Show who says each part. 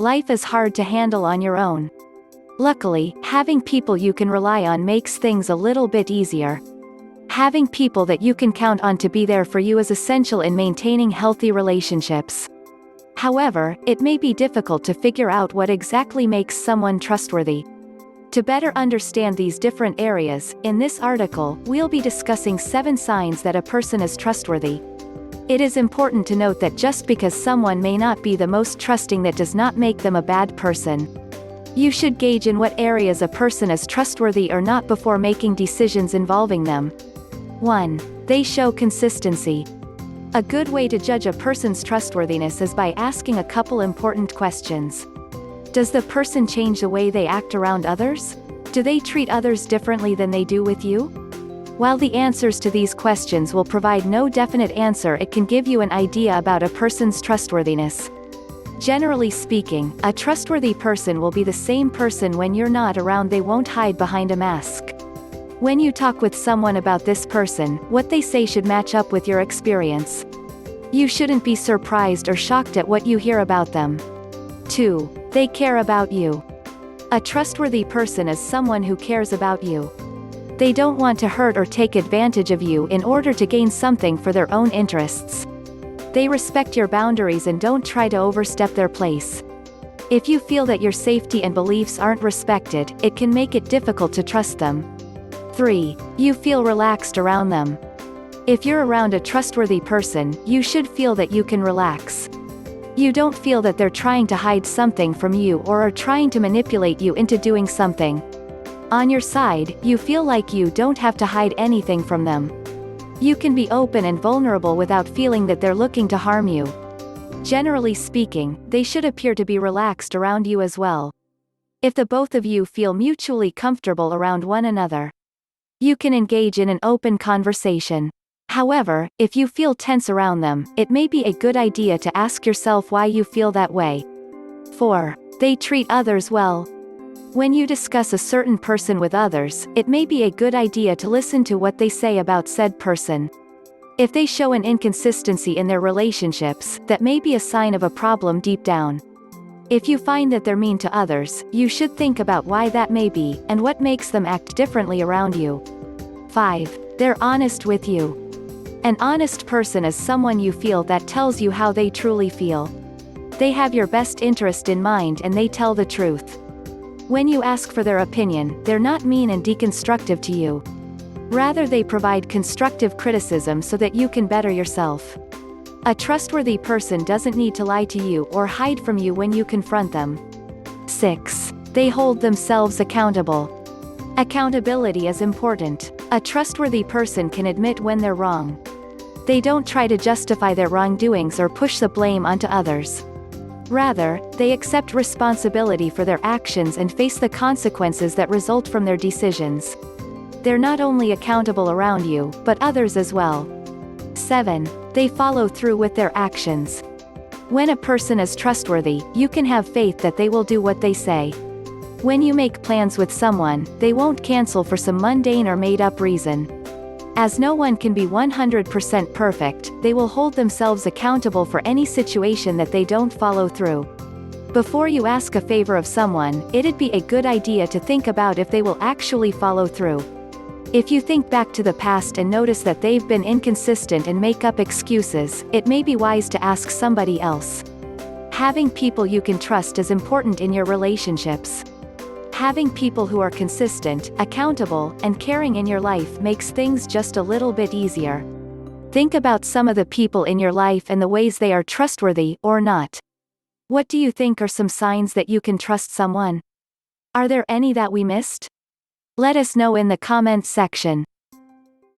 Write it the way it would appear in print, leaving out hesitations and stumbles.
Speaker 1: life is hard to handle on your own. Luckily, having people you can rely on makes things a little bit easier. Having people that you can count on to be there for you is essential in maintaining healthy relationships. However, it may be difficult to figure out what exactly makes someone trustworthy. To better understand these different areas, in this article, we'll be discussing 7 signs that a person is trustworthy. It is important to note that just because someone may not be the most trusting, that does not make them a bad person. You should gauge in what areas a person is trustworthy or not before making decisions involving them. 1. They show consistency. A good way to judge a person's trustworthiness is by asking a couple important questions. Does the person change the way they act around others? Do they treat others differently than they do with you? While the answers to these questions will provide no definite answer, it can give you an idea about a person's trustworthiness. Generally speaking, a trustworthy person will be the same person when you're not around. They won't hide behind a mask. When you talk with someone about this person, what they say should match up with your experience. You shouldn't be surprised or shocked at what you hear about them. 2. They care about you. A trustworthy person is someone who cares about you. They don't want to hurt or take advantage of you in order to gain something for their own interests. They respect your boundaries and don't try to overstep their place. If you feel that your safety and beliefs aren't respected, it can make it difficult to trust them. 3. You feel relaxed around them. If you're around a trustworthy person, you should feel that you can relax. You don't feel that they're trying to hide something from you or are trying to manipulate you into doing something. On your side, you feel like you don't have to hide anything from them. You can be open and vulnerable without feeling that they're looking to harm you. Generally speaking, they should appear to be relaxed around you as well. If the both of you feel mutually comfortable around one another, you can engage in an open conversation. However, if you feel tense around them, it may be a good idea to ask yourself why you feel that way. 4. They treat others well. When you discuss a certain person with others, it may be a good idea to listen to what they say about said person. If they show an inconsistency in their relationships, that may be a sign of a problem deep down. If you find that they're mean to others, you should think about why that may be, and what makes them act differently around you. 5. They're honest with you. An honest person is someone you feel that tells you how they truly feel. They have your best interest in mind and they tell the truth. When you ask for their opinion, they're not mean and deconstructive to you. Rather, they provide constructive criticism so that you can better yourself. A trustworthy person doesn't need to lie to you or hide from you when you confront them. 6. They hold themselves accountable. Accountability is important. A trustworthy person can admit when they're wrong. They don't try to justify their wrongdoings or push the blame onto others. Rather, they accept responsibility for their actions and face the consequences that result from their decisions. They're not only accountable around you, but others as well. 7. They follow through with their actions. When a person is trustworthy, you can have faith that they will do what they say. When you make plans with someone, they won't cancel for some mundane or made-up reason. As no one can be 100% perfect, they will hold themselves accountable for any situation that they don't follow through. Before you ask a favor of someone, it'd be a good idea to think about if they will actually follow through. If you think back to the past and notice that they've been inconsistent and make up excuses, it may be wise to ask somebody else. Having people you can trust is important in your relationships. Having people who are consistent, accountable, and caring in your life makes things just a little bit easier. Think about some of the people in your life and the ways they are trustworthy or not. What do you think are some signs that you can trust someone? Are there any that we missed? Let us know in the comments section.